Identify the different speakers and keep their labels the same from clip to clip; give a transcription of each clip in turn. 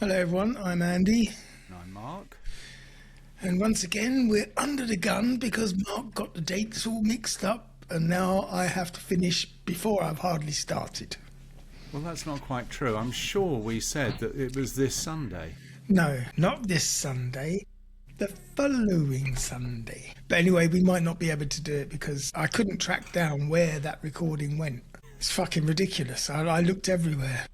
Speaker 1: Hello everyone, I'm Andy,
Speaker 2: And I'm Mark.
Speaker 1: and once again we're under the gun because Mark got the dates all mixed up and now I have to finish before I've hardly started.
Speaker 2: Well, that's not quite true. I'm sure we said that it was this Sunday.
Speaker 1: No, not this Sunday, the following Sunday. But anyway, we might not be able to do it because I couldn't track down where that recording went. It's fucking ridiculous. I looked everywhere.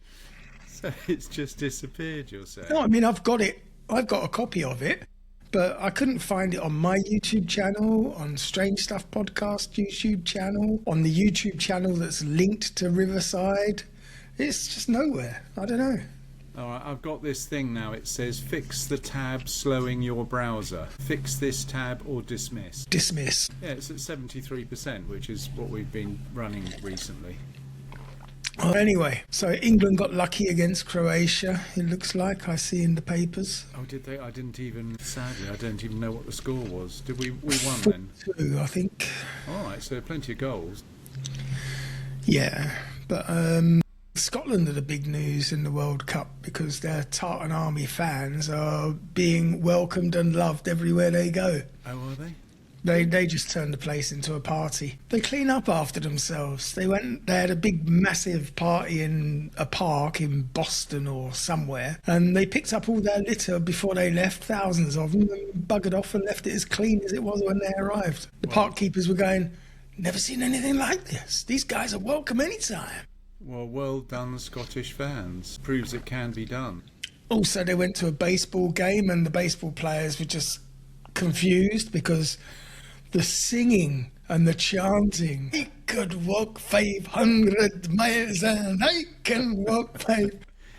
Speaker 2: So it's just disappeared, you're saying?
Speaker 1: No, I mean, I've got it. I've got a copy of it, but I couldn't find it on my YouTube channel, on Strange Stuff Podcast YouTube channel, on the YouTube channel that's linked to Riverside. It's just nowhere. I don't know.
Speaker 2: All right, I've got this thing now. It says fix the tab slowing your browser. Fix this tab or dismiss.
Speaker 1: Dismiss.
Speaker 2: Yeah, it's at 73%, which is what we've been running recently.
Speaker 1: Oh, anyway, so England got lucky against Croatia, it looks like. I see in the papers.
Speaker 2: Oh, did they? I didn't even, sadly, I don't even know what the score was. Did we won then?
Speaker 1: 4-2, I think.
Speaker 2: All right, so plenty of goals.
Speaker 1: Yeah, but Scotland are the big news in the World Cup because their Tartan Army fans are being welcomed and loved everywhere they go.
Speaker 2: Oh, are they?
Speaker 1: They just turned the place into a party. They clean up after themselves. They had a big massive party in a park in Boston or somewhere, and they picked up all their litter before they left, thousands of them, and buggered off and left it as clean as it was when they arrived. The park keepers were going, never seen anything like this. These guys are welcome anytime.
Speaker 2: Well, well done, Scottish fans. Proves it can be done.
Speaker 1: Also, they went to a baseball game and the baseball players were just confused because the singing and the chanting, he could walk 500 miles and I can walk 5.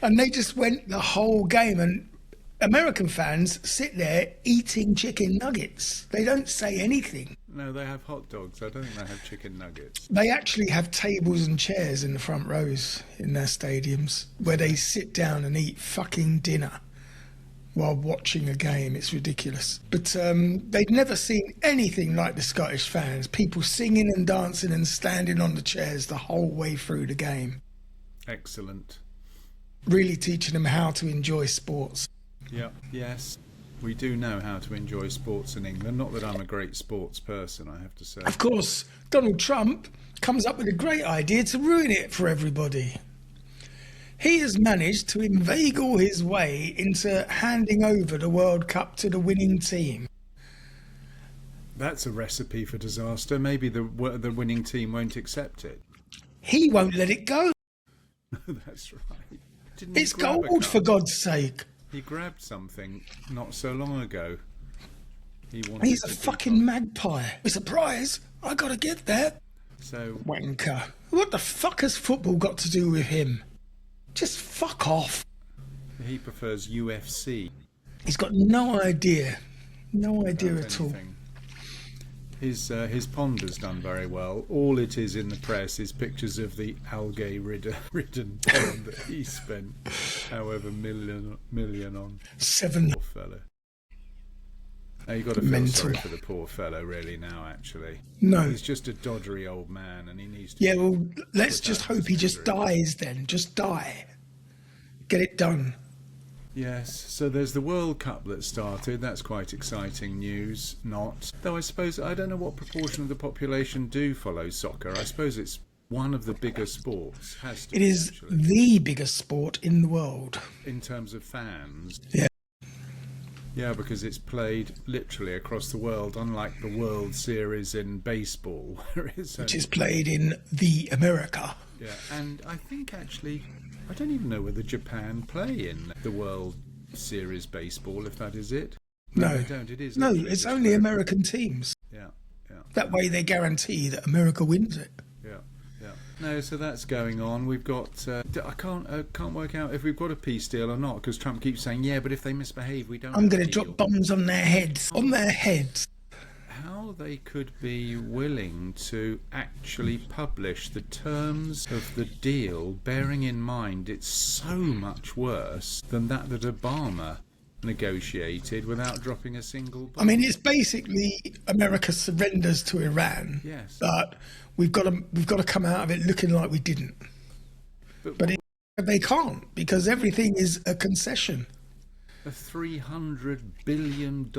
Speaker 1: And they just went the whole game. And American fans sit there eating chicken nuggets. They don't say anything.
Speaker 2: No, they have hot dogs. I don't think they have chicken nuggets.
Speaker 1: They actually have tables and chairs in the front rows in their stadiums where they sit down and eat fucking dinner while watching a game. It's ridiculous. But they'd never seen anything like the Scottish fans. People singing and dancing and standing on the chairs the whole way through the game.
Speaker 2: Excellent.
Speaker 1: Really teaching them how to enjoy sports.
Speaker 2: Yeah. Yes. We do know how to enjoy sports in England. Not that I'm a great sports person, I have to say.
Speaker 1: Of course, Donald Trump comes up with a great idea to ruin it for everybody. He has managed to inveigle his way into handing over the World Cup to the winning team.
Speaker 2: That's a recipe for disaster. Maybe the winning team won't accept it.
Speaker 1: He won't let it go.
Speaker 2: That's right.
Speaker 1: It's gold, for God's sake.
Speaker 2: He grabbed something not so long ago.
Speaker 1: He's a fucking magpie. A surprise! I gotta get that.
Speaker 2: So
Speaker 1: Wanker. What the fuck has football got to do with him? Just fuck off.
Speaker 2: he prefers UFC.
Speaker 1: He's got no idea. No idea
Speaker 2: about
Speaker 1: at all.
Speaker 2: anything. His pond has done very well. All it is in the press is pictures of the algae-ridden pond that he spent however million on.
Speaker 1: 7.
Speaker 2: Poor fellow. Now you've got to feel
Speaker 1: Mental.
Speaker 2: sorry for the poor fellow, really. Now, actually,
Speaker 1: No.
Speaker 2: he's just a doddery old man, and he needs to.
Speaker 1: Yeah, well, let's
Speaker 2: put
Speaker 1: just
Speaker 2: out
Speaker 1: hope
Speaker 2: his
Speaker 1: he just
Speaker 2: misery.
Speaker 1: dies then. Just die. Get it done.
Speaker 2: Yes, so there's the World Cup that started. That's quite exciting news. Not. Though I suppose, I don't know what proportion of the population do follow soccer. I suppose it's one of the bigger sports. Has to
Speaker 1: It
Speaker 2: be,
Speaker 1: is
Speaker 2: actually,
Speaker 1: the biggest sport in the world.
Speaker 2: in terms of fans.
Speaker 1: Yeah.
Speaker 2: Yeah, because it's played literally across the world, unlike the World Series in baseball, where it's
Speaker 1: Which
Speaker 2: only-
Speaker 1: is played in the America.
Speaker 2: Yeah, and I think actually, I don't even know whether Japan play in the World Series baseball, if that is it.
Speaker 1: No.
Speaker 2: They don't. It is.
Speaker 1: No,
Speaker 2: literally
Speaker 1: it's
Speaker 2: just
Speaker 1: only
Speaker 2: for-
Speaker 1: American teams.
Speaker 2: Yeah, yeah,
Speaker 1: That way they guarantee that America wins it.
Speaker 2: yeah, yeah. No, so that's going on. We've got. I can't work out if we've got a peace deal or not, because Trump keeps saying, "Yeah, but if they misbehave, we don't."
Speaker 1: I'm
Speaker 2: have
Speaker 1: going
Speaker 2: a
Speaker 1: to
Speaker 2: deal."
Speaker 1: drop bombs on their heads. On their heads.
Speaker 2: How they could be willing to actually publish the terms of the deal, bearing in mind it's so much worse than that Obama negotiated without dropping a single bomb.
Speaker 1: I mean, it's basically America surrenders to Iran.
Speaker 2: Yes.
Speaker 1: But we've got to come out of it looking like we didn't. But they can't, because everything is a concession.
Speaker 2: A $300 billion.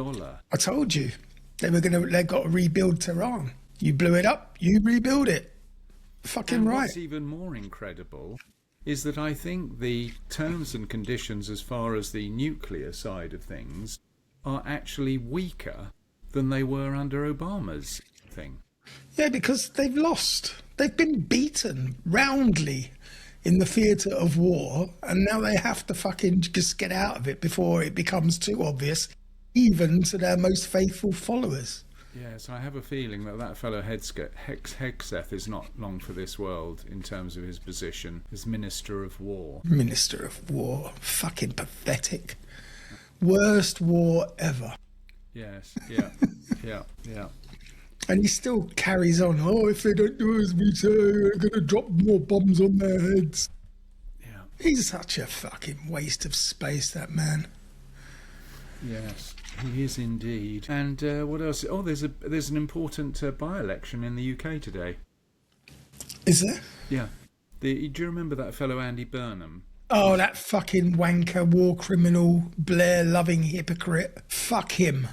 Speaker 1: I told you they got to rebuild Tehran. You blew it up, you rebuild it. Fucking
Speaker 2: And
Speaker 1: right.
Speaker 2: what's even more incredible is that I think the terms and conditions as far as the nuclear side of things are actually weaker than they were under Obama's thing.
Speaker 1: Yeah, because they've lost. They've been beaten roundly in the theatre of war, and now they have to fucking just get out of it before it becomes too obvious, even to their most faithful followers.
Speaker 2: Yes, I have a feeling that fellow Hegseth is not long for this world in terms of his position as Minister of War.
Speaker 1: Minister of War. Fucking pathetic. Worst war ever.
Speaker 2: Yes, yeah, yeah.
Speaker 1: And he still carries on. Oh, if they don't do as we say, they're going to drop more bombs on their heads.
Speaker 2: Yeah.
Speaker 1: He's such a fucking waste of space, that man.
Speaker 2: Yes, he is indeed. And what else? Oh, there's an important by-election in the UK today.
Speaker 1: Is there?
Speaker 2: Yeah. Do you remember that fellow Andy Burnham?
Speaker 1: Oh, that fucking wanker, war criminal, Blair-loving hypocrite. Fuck him.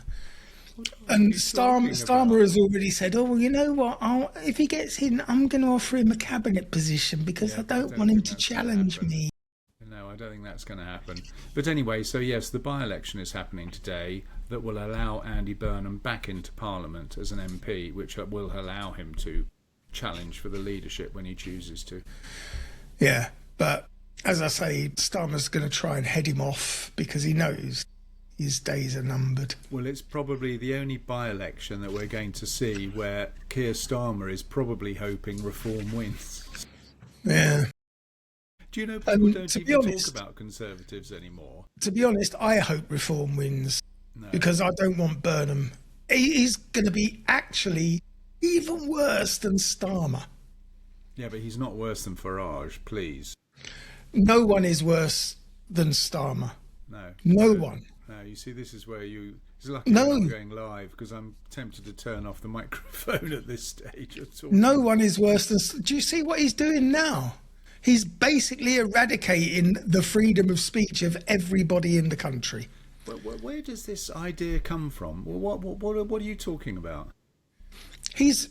Speaker 1: And Starmer has already said, oh, well, you know what? If he gets in, I'm going to offer him a cabinet position because I don't want him to challenge me.
Speaker 2: No, I don't think that's going to happen. But anyway, so yes, the by-election is happening today that will allow Andy Burnham back into Parliament as an MP, which will allow him to challenge for the leadership when he chooses to.
Speaker 1: Yeah, but as I say, Starmer's going to try and head him off because he knows his days are numbered.
Speaker 2: Well, it's probably the only by-election that we're going to see where Keir Starmer is probably hoping Reform wins.
Speaker 1: Yeah.
Speaker 2: Do you know people don't even
Speaker 1: honest,
Speaker 2: talk about Conservatives anymore?
Speaker 1: To be honest, I hope Reform wins because I don't want Burnham. He's going to be actually even worse than Starmer.
Speaker 2: Yeah, but he's not worse than Farage, please.
Speaker 1: No one is worse than Starmer.
Speaker 2: No.
Speaker 1: No one.
Speaker 2: No, you see, this is where it's lucky I'm going live because I'm tempted to turn off the microphone at this stage.
Speaker 1: No one is worse than... Do you see what he's doing now? He's basically eradicating the freedom of speech of everybody in the country.
Speaker 2: Where does this idea come from? What are you talking about?
Speaker 1: He's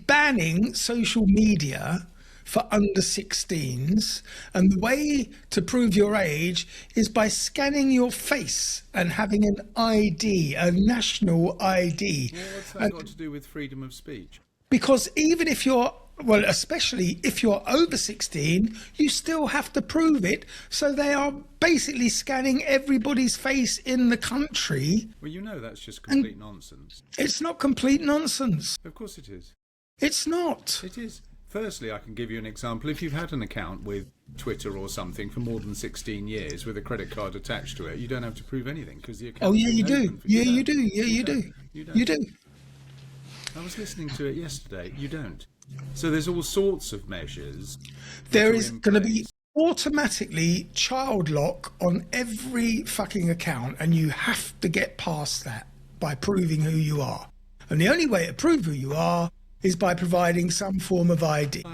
Speaker 1: banning social media for under 16s, and the way to prove your age is by scanning your face and having an ID, a national ID.
Speaker 2: Well, what's that got to do with freedom of speech?
Speaker 1: Because even if you're, well, especially if you're over 16, you still have to prove it. So they are basically scanning everybody's face in the country.
Speaker 2: Well, you know that's just complete nonsense.
Speaker 1: It's not complete nonsense.
Speaker 2: Of course it is.
Speaker 1: It's not.
Speaker 2: It is. Firstly, I can give you an example. If you've had an account with Twitter or something for more than 16 years with a credit card attached to it, you don't have to prove anything because the account...
Speaker 1: Oh, yeah, you do. Yeah, you do. Yeah, you do. You do.
Speaker 2: I was listening to it yesterday. You don't. So there's all sorts of measures.
Speaker 1: There is going to be automatically child lock on every fucking account, and you have to get past that by proving who you are. And the only way to prove who you are is by providing some form of ID.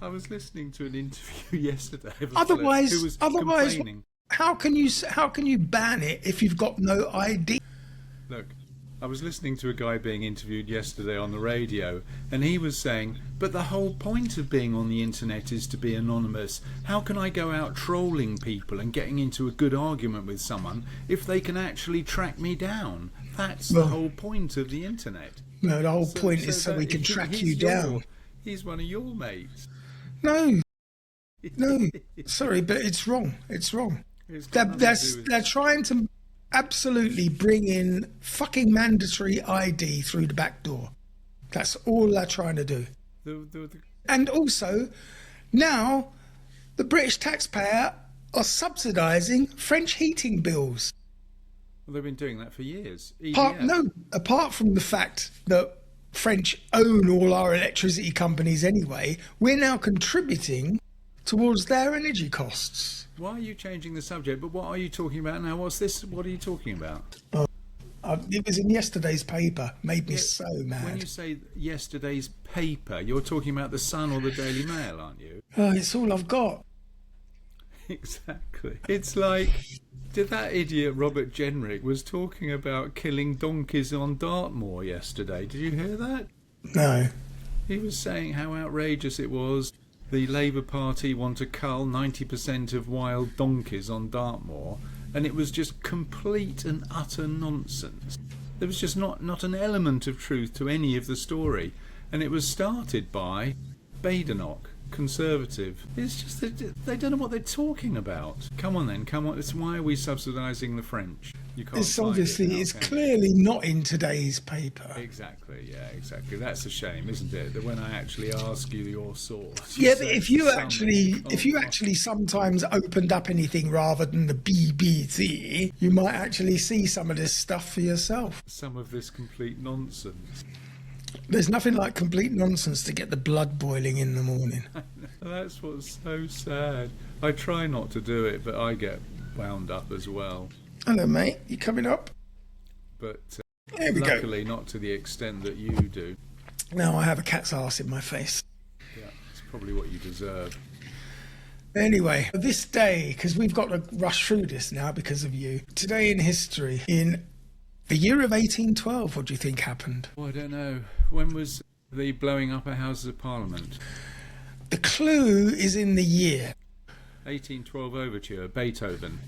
Speaker 2: I was listening to an interview yesterday.
Speaker 1: Otherwise,
Speaker 2: complaining.
Speaker 1: how can you ban it if you've got no ID?
Speaker 2: Look, I was listening to a guy being interviewed yesterday on the radio, and he was saying, but the whole point of being on the internet is to be anonymous. How can I go out trolling people and getting into a good argument with someone if they can actually track me down? That's the whole point of the internet.
Speaker 1: No, the whole point is so we can track you down.
Speaker 2: He's one of your mates.
Speaker 1: No, sorry, but it's wrong. It's wrong. They're trying to absolutely bring in fucking mandatory ID through the back door. That's all they're trying to do. And also, now the British taxpayer are subsidising French heating bills.
Speaker 2: Well, they've been doing that for years.
Speaker 1: Apart from the fact that French own all our electricity companies anyway, we're now contributing towards their energy costs.
Speaker 2: Why are you changing the subject? But what are you talking about now? What's this? What are you talking about?
Speaker 1: It was in yesterday's paper. Made me so mad.
Speaker 2: When you say yesterday's paper, you're talking about the Sun or the Daily Mail, aren't you?
Speaker 1: Oh, it's all I've got.
Speaker 2: Exactly. It's like, did that idiot Robert Jenrick was talking about killing donkeys on Dartmoor yesterday. Did you hear that?
Speaker 1: No.
Speaker 2: He was saying how outrageous it was. The Labour Party want to cull 90% of wild donkeys on Dartmoor, and it was just complete and utter nonsense. There was just not an element of truth to any of the story, and it was started by Badenoch, Conservative. It's just that they don't know what they're talking about. Come on then, come on. It's why are we subsidising the French? You can't
Speaker 1: It's
Speaker 2: find
Speaker 1: obviously,
Speaker 2: it now,
Speaker 1: it's
Speaker 2: can you?
Speaker 1: clearly not in today's paper.
Speaker 2: Exactly, yeah, exactly. That's a shame, isn't it? That when I actually ask you your source,
Speaker 1: Yeah, but
Speaker 2: say
Speaker 1: if you
Speaker 2: something
Speaker 1: actually sometimes opened up anything rather than the BBC, you might actually see some of this stuff for yourself.
Speaker 2: some of this complete nonsense.
Speaker 1: There's nothing like complete nonsense to get the blood boiling in the morning.
Speaker 2: That's what's so sad. I try not to do it, but I get wound up as well.
Speaker 1: Hello, mate. You coming up?
Speaker 2: But
Speaker 1: There we go.
Speaker 2: luckily, not to the extent that you do.
Speaker 1: Now I have a cat's arse in my face.
Speaker 2: Yeah, it's probably what you deserve.
Speaker 1: Anyway, this day, because we've got to rush through this now because of you. Today in history, in the year of 1812, what do you think happened?
Speaker 2: Oh, I don't know. When was the blowing up of Houses of Parliament?
Speaker 1: The clue is in the year.
Speaker 2: 1812 Overture, Beethoven.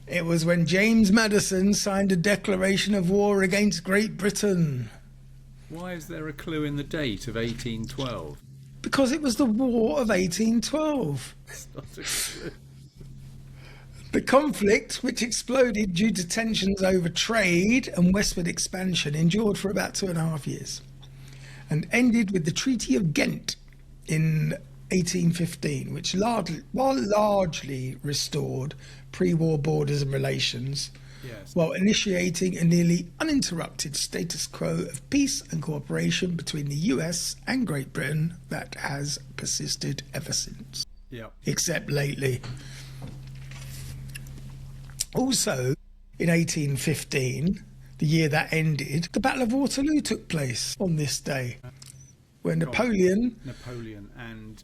Speaker 1: It was when James Madison signed a declaration of war against Great Britain.
Speaker 2: Why is there a clue in the date of 1812?
Speaker 1: Because it was the War of 1812.
Speaker 2: It's not a clue.
Speaker 1: The conflict, which exploded due to tensions over trade and westward expansion, endured for about 2.5 years and ended with the Treaty of Ghent in 1815, which largely restored pre-war borders and relations,
Speaker 2: Yes.
Speaker 1: while initiating a nearly uninterrupted status quo of peace and cooperation between the US and Great Britain that has persisted ever since,
Speaker 2: Yeah.
Speaker 1: except lately. Also, in 1815, the year that ended, the Battle of Waterloo took place on this day, where Napoleon,
Speaker 2: and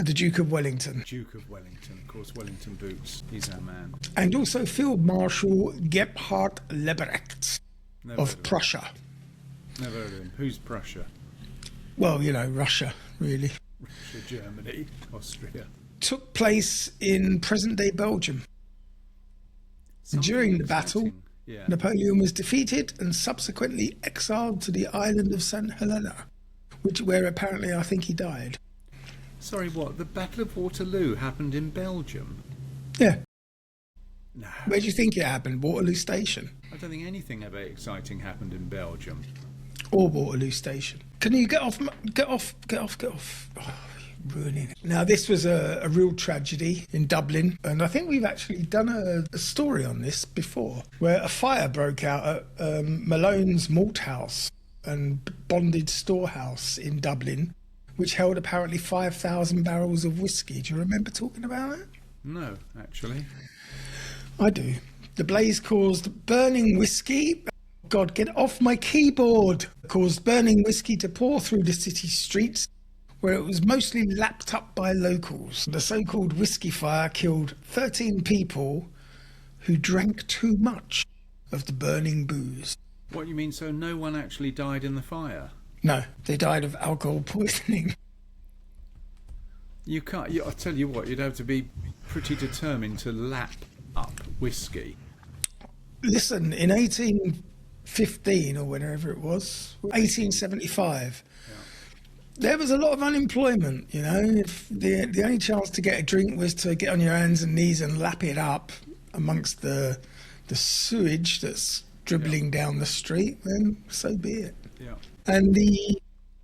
Speaker 1: the Duke of Wellington,
Speaker 2: Duke of Wellington, of course, Wellington Boots. He's our man.
Speaker 1: and also Field Marshal Gebhard Leberecht
Speaker 2: Never heard
Speaker 1: of
Speaker 2: of him.
Speaker 1: Prussia.
Speaker 2: Never heard of him. Who's Prussia?
Speaker 1: Well, you know, Russia, really.
Speaker 2: Russia, Germany, Austria.
Speaker 1: Took place in present-day Belgium. During the battle,
Speaker 2: exciting. Yeah.
Speaker 1: Napoleon was defeated and subsequently exiled to the island of St. Helena, where apparently I think he died.
Speaker 2: Sorry, what? The Battle of Waterloo happened in Belgium?
Speaker 1: Yeah.
Speaker 2: No.
Speaker 1: Where do you think it happened? Waterloo Station
Speaker 2: I don't think anything ever exciting happened in Belgium.
Speaker 1: or Waterloo Station? Can you get off? Get off! Oh, you're ruining it. Now, this was a real tragedy in Dublin, and I think we've actually done a story on this before, where a fire broke out at Malone's Malt House and Bonded Storehouse in Dublin, which held apparently 5,000 barrels of whiskey. Do you remember talking about it?
Speaker 2: No, actually.
Speaker 1: I do. The blaze caused burning whiskey. God, get off my keyboard! Caused burning whiskey to pour through the city streets, where it was mostly lapped up by locals. The so-called whiskey fire killed 13 people who drank too much of the burning booze.
Speaker 2: What you mean, so no one actually died in the fire?
Speaker 1: No, they died of alcohol poisoning.
Speaker 2: You can't. I'll tell you what, you'd have to be pretty determined to lap up whiskey.
Speaker 1: Listen, in 1815 or whenever it was, 1875, there was a lot of unemployment, you know. If the only chance to get a drink was to get on your hands and knees and lap it up amongst the sewage that's dribbling down the street, then so be it.
Speaker 2: Yeah.
Speaker 1: And the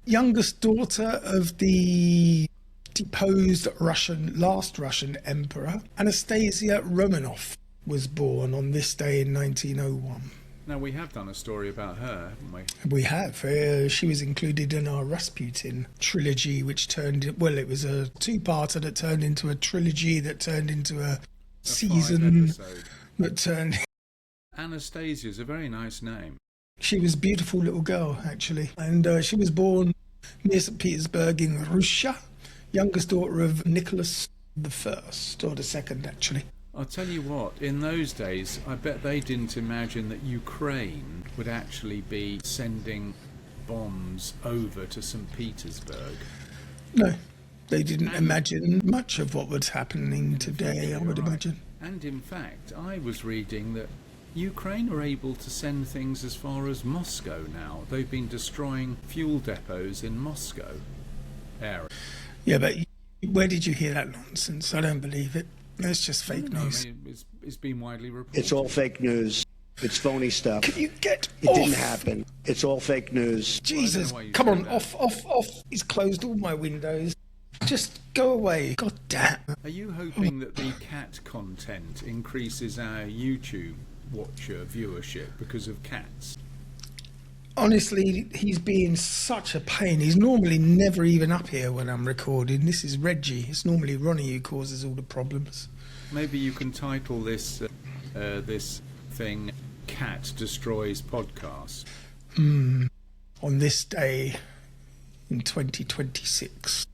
Speaker 1: youngest daughter of the deposed last Russian emperor, Anastasia Romanov, was born on this day in 1901.
Speaker 2: Now, we have done a story about her, haven't we?
Speaker 1: We have. She was included in our Rasputin trilogy, which it was a two-parter that turned into a trilogy that turned into a season
Speaker 2: 5 episode.
Speaker 1: that turned...
Speaker 2: Anastasia's a very nice name.
Speaker 1: She was a beautiful little girl, actually. And she was born near St. Petersburg in Russia, youngest daughter of Nicholas the first, or the second, actually.
Speaker 2: I'll tell you what, in those days, I bet they didn't imagine that Ukraine would actually be sending bombs over to St. Petersburg.
Speaker 1: No, they didn't imagine much of what was happening today, I would imagine.
Speaker 2: And in fact, I was reading that Ukraine are able to send things as far as Moscow now. They've been destroying fuel depots in Moscow area.
Speaker 1: Yeah, but where did you hear that nonsense? I don't believe it. It's just fake news.
Speaker 2: I mean, it's been widely reported.
Speaker 3: It's all fake news. It's phony stuff.
Speaker 1: Can you get
Speaker 3: It
Speaker 1: off?
Speaker 3: didn't happen. It's all fake news.
Speaker 1: Jesus,
Speaker 2: why you
Speaker 1: come
Speaker 2: say
Speaker 1: on,
Speaker 2: that.
Speaker 1: off. He's closed all my windows. Just go away. God damn.
Speaker 2: Are you hoping that the cat content increases our YouTube watcher viewership because of cats?
Speaker 1: Honestly, he's being such a pain. He's normally never even up here when I'm recording. This is Reggie. It's normally Ronnie who causes all the problems.
Speaker 2: Maybe you can title this this thing "Cat Destroys Podcast."
Speaker 1: On this day in 2026.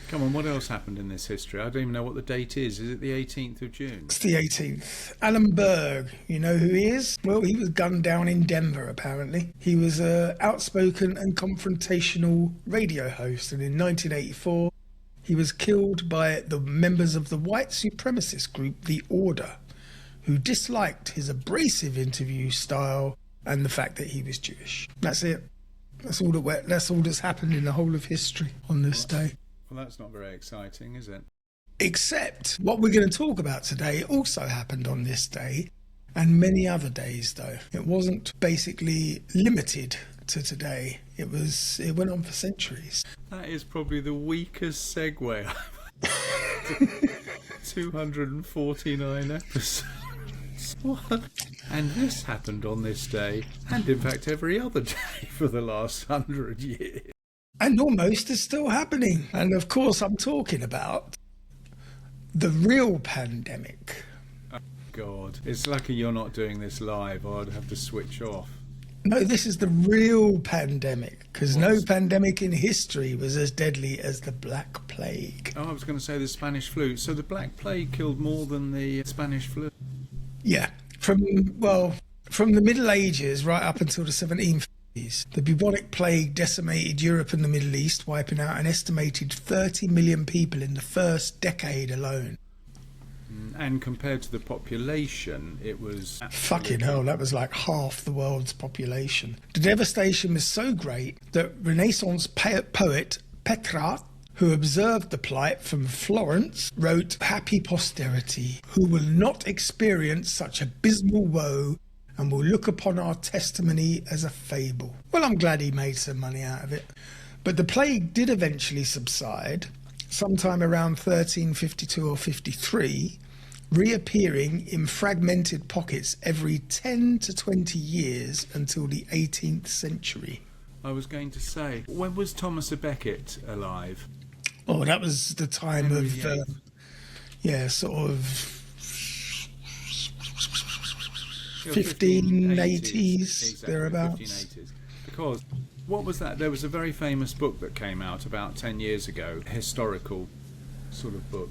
Speaker 2: Come on, what else happened in this history? I don't even know what the date is. Is it the 18th of June?
Speaker 1: It's the 18th. Alan Berg, you know who he is? Well, he was gunned down in Denver, apparently. He was an outspoken and confrontational radio host, and in 1984, he was killed by the members of the white supremacist group, The Order, who disliked his abrasive interview style and the fact that he was Jewish. That's it. That's all that's happened in the whole of history on this day.
Speaker 2: Well, that's not very exciting, is it?
Speaker 1: Except what we're going to talk about today also happened on this day and many other days, though. It wasn't basically limited to today. It went on for centuries.
Speaker 2: That is probably the weakest segue. 249 episodes. What? And this happened on this day, and in fact every other day for the last 100 years.
Speaker 1: And almost is still happening. And of course, I'm talking about the real pandemic.
Speaker 2: Oh, God. It's lucky you're not doing this live, or I'd have to switch off.
Speaker 1: No, this is the real pandemic, because no pandemic in history was as deadly as the Black Plague.
Speaker 2: Oh, I was going to say the Spanish flu. So the Black Plague killed more than the Spanish flu?
Speaker 1: Yeah, from the Middle Ages right up until the 1750s. The bubonic plague decimated Europe and the Middle East, wiping out an estimated 30 million people in the first decade alone.
Speaker 2: And compared to the population, it was...
Speaker 1: Fucking hell, that was like half the world's population. The devastation was so great that Renaissance poet Petrarch, who observed the plight from Florence, wrote, "Happy posterity, who will not experience such abysmal woe and will look upon our testimony as a fable." Well, I'm glad he made some money out of it. But the plague did eventually subside, sometime around 1352 or 53, reappearing in fragmented pockets every 10 to 20 years until the 18th century.
Speaker 2: I was going to say, when was Thomas à Becket alive?
Speaker 1: Oh, that was the time
Speaker 2: Henry
Speaker 1: of,
Speaker 2: VIII.
Speaker 1: sort of
Speaker 2: 1580s,
Speaker 1: 1580s, thereabouts.
Speaker 2: 1580s. Because, what was that? There was a very famous book that came out about 10 years ago, a historical sort of book.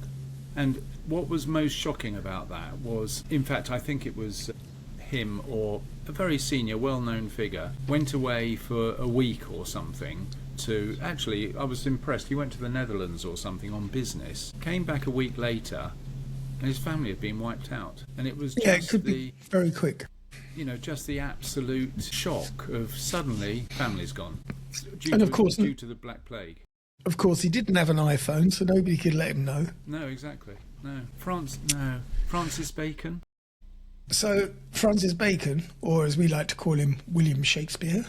Speaker 2: And what was most shocking about that was, in fact, I think it was him or a very senior, well-known figure, went away for a week or something to... Actually, I was impressed. He went to the Netherlands or something on business, came back a week later, and his family had been wiped out. And it was just
Speaker 1: Yeah, it could be very quick.
Speaker 2: just the absolute shock of suddenly family's gone.
Speaker 1: And of course,
Speaker 2: due to the Black Plague.
Speaker 1: Of course, he didn't have an iPhone, so nobody could let him know.
Speaker 2: No, exactly. No. Francis Bacon.
Speaker 1: So, Francis Bacon, or as we like to call him, William Shakespeare.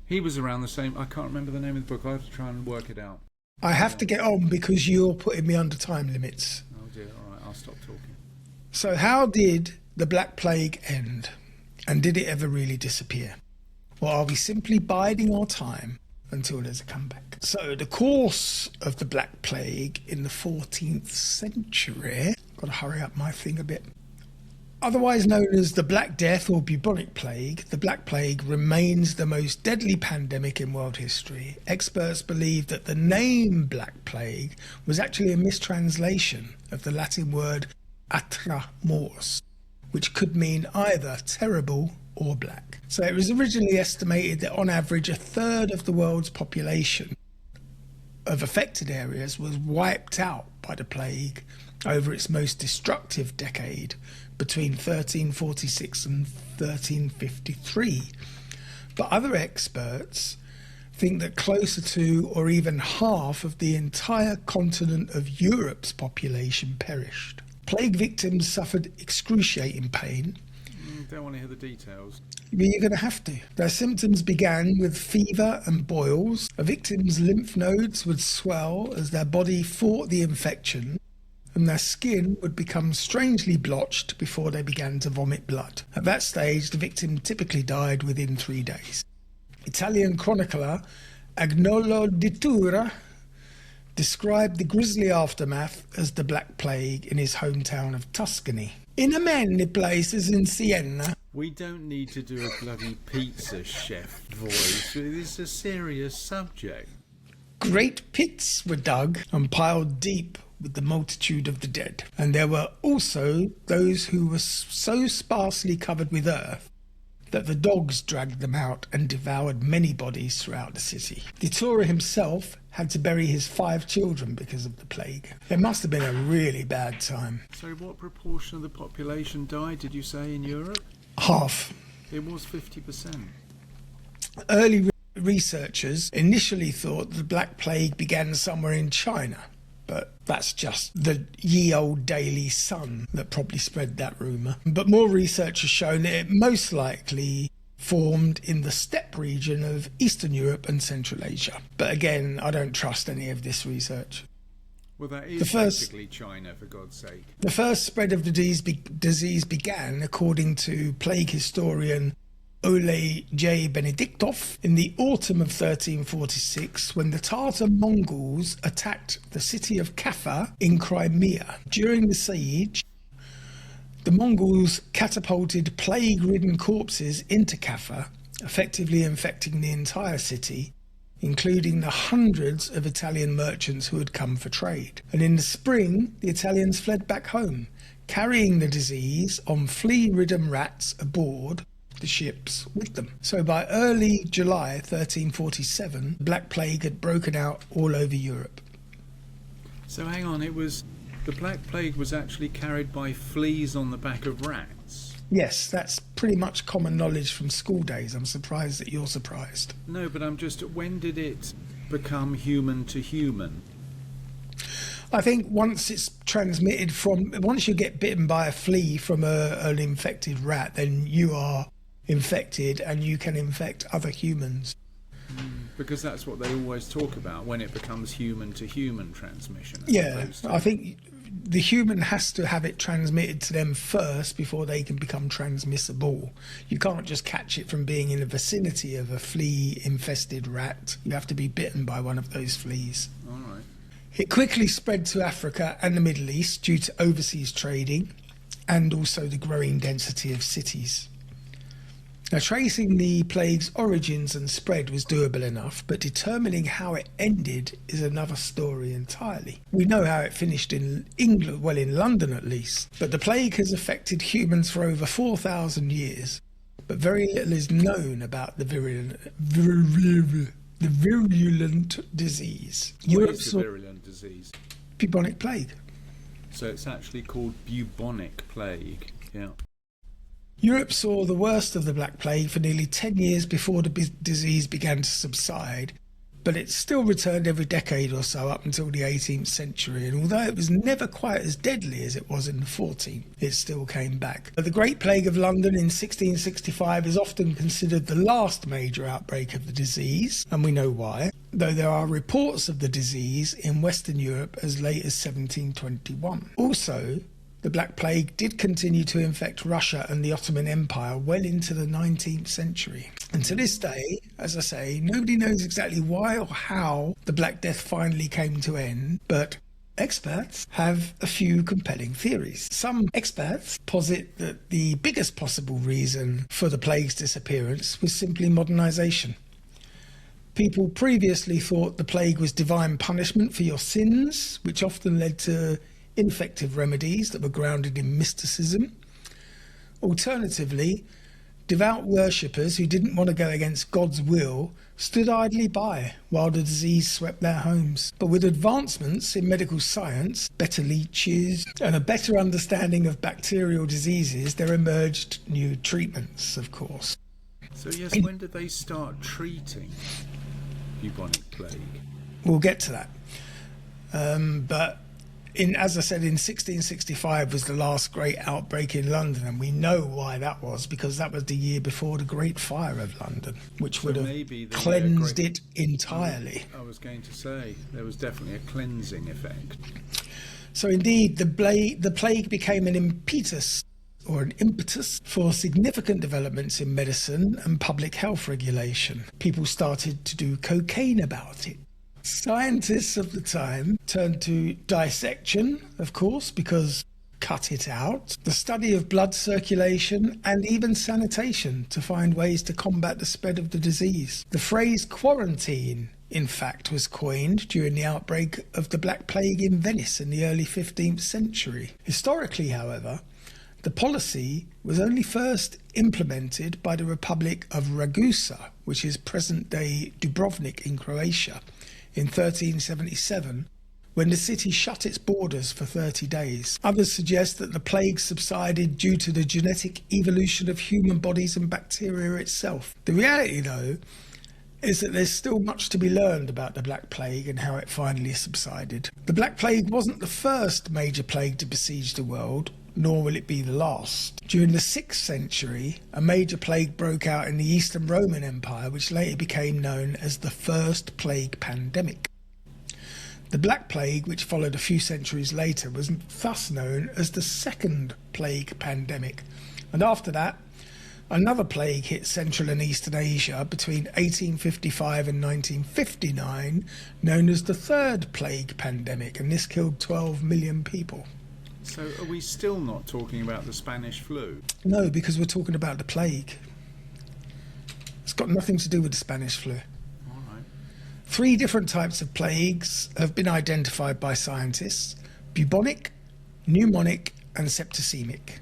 Speaker 2: He was around the same... I can't remember the name of the book. I have to try and work it out.
Speaker 1: I have to get on because you're putting me under time limits.
Speaker 2: Oh dear, all right, I'll stop talking.
Speaker 1: So how did the Black Plague end? And did it ever really disappear? Or are we simply biding our time until there's a comeback? So the course of the Black Plague in the 14th century... Got to hurry up my thing a bit. Otherwise known as the Black Death or bubonic plague, the Black Plague remains the most deadly pandemic in world history. Experts believe that the name Black Plague was actually a mistranslation of the Latin word atra mors, which could mean either terrible or black. So it was originally estimated that on average a third of the world's population of affected areas was wiped out by the plague over its most destructive decade between 1346 and 1353. But other experts think that closer to or even half of the entire continent of Europe's population perished. Plague victims suffered excruciating pain.
Speaker 2: Don't want to hear the details.
Speaker 1: But you're going to have to. Their symptoms began with fever and boils. A victim's lymph nodes would swell as their body fought the infection, and their skin would become strangely blotched before they began to vomit blood. At that stage, the victim typically died within 3 days. Italian chronicler Agnolo di Tura described the grisly aftermath as the Black Plague in his hometown of Tuscany. In many places in Siena,
Speaker 2: We don't need to do a bloody pizza chef voice. This is a serious subject.
Speaker 1: great pits were dug and piled deep with the multitude of the dead. And there were also those who were so sparsely covered with earth that the dogs dragged them out and devoured many bodies throughout the city. Ditura himself had to bury his 5 children because of the plague. It must have been a really bad time.
Speaker 2: So what proportion of the population died, did you say, in Europe?
Speaker 1: Half.
Speaker 2: It was 50%.
Speaker 1: Early researchers initially thought the Black Plague began somewhere in China, but that's just the ye old Daily Sun that probably spread that rumour. But more research has shown that it most likely formed in the steppe region of Eastern Europe and Central Asia. But again, I don't trust any of this research.
Speaker 2: Well, that is basically China, for God's sake.
Speaker 1: The first spread of the disease began, according to plague historian Ole J. Benediktov, in the autumn of 1346, when the Tatar Mongols attacked the city of Kaffa in Crimea. During the siege, the Mongols catapulted plague-ridden corpses into Kaffa, effectively infecting the entire city, including the hundreds of Italian merchants who had come for trade. And in the spring, the Italians fled back home, carrying the disease on flea-ridden rats aboard the ships with them. So by early July 1347, the Black Plague had broken out all over Europe.
Speaker 2: So hang on, the Black Plague was actually carried by fleas on the back of rats?
Speaker 1: Yes, that's pretty much common knowledge from school days. I'm surprised that you're surprised.
Speaker 2: No, but when did it become human to human?
Speaker 1: I think once it's transmitted once you get bitten by a flea from an infected rat, then you are infected and you can infect other humans.
Speaker 2: Because that's what they always talk about, when it becomes human to human transmission.
Speaker 1: Yeah, I think the human has to have it transmitted to them first before they can become transmissible. You can't just catch it from being in the vicinity of a flea-infested rat. You have to be bitten by one of those fleas.
Speaker 2: All right.
Speaker 1: It quickly spread to Africa and the Middle East due to overseas trading and also the growing density of cities. Now, tracing the plague's origins and spread was doable enough, but determining how it ended is another story entirely. We know how it finished in England, well, in London at least, but the plague has affected humans for over 4,000 years, but very little is known about the virulent disease.
Speaker 2: What is the virulent disease?
Speaker 1: Bubonic plague.
Speaker 2: So it's actually called bubonic plague. Yeah.
Speaker 1: Europe saw the worst of the Black Plague for nearly 10 years before the disease began to subside, but it still returned every decade or so up until the 18th century, and although it was never quite as deadly as it was in the 14th, it still came back. The Great Plague of London in 1665 is often considered the last major outbreak of the disease, and we know why, though there are reports of the disease in Western Europe as late as 1721. Also, the Black Plague did continue to infect Russia and the Ottoman Empire well into the 19th century. And to this day, as I say, nobody knows exactly why or how the Black Death finally came to end, but experts have a few compelling theories. Some experts posit that the biggest possible reason for the plague's disappearance was simply modernization. People previously thought the plague was divine punishment for your sins, which often led to ineffective remedies that were grounded in mysticism. Alternatively, devout worshippers who didn't want to go against God's will stood idly by while the disease swept their homes. But with advancements in medical science, better leeches, and a better understanding of bacterial diseases, there emerged new treatments, of course.
Speaker 2: So yes, when did they start treating bubonic plague?
Speaker 1: We'll get to that. But as I said, in 1665 was the last great outbreak in London, and we know why that was, because that was the year before the Great Fire of London, which would have cleansed it entirely.
Speaker 2: I was going to say, there was definitely a cleansing effect.
Speaker 1: So indeed, the plague became an impetus for significant developments in medicine and public health regulation. People started to do cocaine about it. Scientists of the time turned to dissection, of course, because cut it out, the study of blood circulation, and even sanitation to find ways to combat the spread of the disease. The phrase quarantine, in fact, was coined during the outbreak of the Black Plague in Venice in the early 15th century. Historically, however, the policy was only first implemented by the Republic of Ragusa, which is present-day Dubrovnik in Croatia, in 1377, when the city shut its borders for 30 days. Others suggest that the plague subsided due to the genetic evolution of human bodies and bacteria itself. The reality, though, is that there's still much to be learned about the Black Plague and how it finally subsided. The Black Plague wasn't the first major plague to besiege the world, nor will it be the last. During the 6th century, a major plague broke out in the Eastern Roman Empire, which later became known as the First Plague Pandemic. The Black Plague, which followed a few centuries later, was thus known as the Second Plague Pandemic. And after that, another plague hit Central and Eastern Asia between 1855 and 1959, known as the Third Plague Pandemic, and this killed 12 million people.
Speaker 2: So are we still not talking about the Spanish flu?
Speaker 1: No, because we're talking about the plague. It's got nothing to do with the Spanish flu.
Speaker 2: All right.
Speaker 1: 3 different types of plagues have been identified by scientists: bubonic, pneumonic, and septicemic.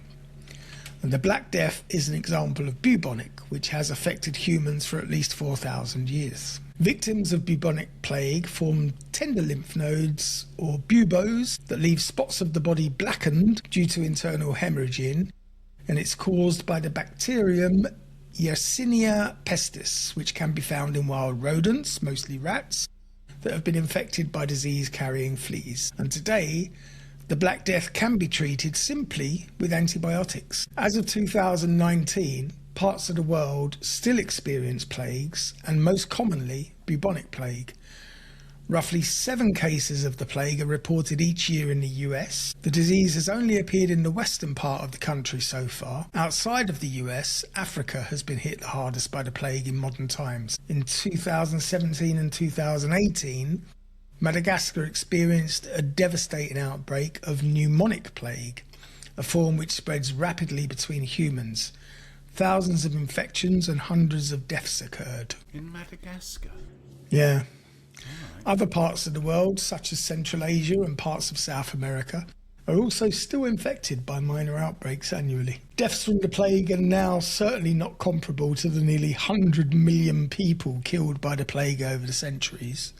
Speaker 1: And the Black Death is an example of bubonic, which has affected humans for at least 4,000 years. Victims of bubonic plague form tender lymph nodes, or buboes, that leave spots of the body blackened due to internal hemorrhaging, and it's caused by the bacterium Yersinia pestis, which can be found in wild rodents, mostly rats, that have been infected by disease-carrying fleas. And today, the Black Death can be treated simply with antibiotics. As of 2019, parts of the world still experience plagues, and most commonly bubonic plague. Roughly 7 cases of the plague are reported each year in the US. The disease has only appeared in the western part of the country so far. Outside of the US, Africa has been hit the hardest by the plague in modern times. In 2017 and 2018, Madagascar experienced a devastating outbreak of pneumonic plague, a form which spreads rapidly between humans. Thousands of infections and hundreds of deaths occurred.
Speaker 2: In Madagascar?
Speaker 1: Yeah.
Speaker 2: Right.
Speaker 1: Other parts of the world, such as Central Asia and parts of South America, are also still infected by minor outbreaks annually. Deaths from the plague are now certainly not comparable to the nearly 100 million people killed by the plague over the centuries.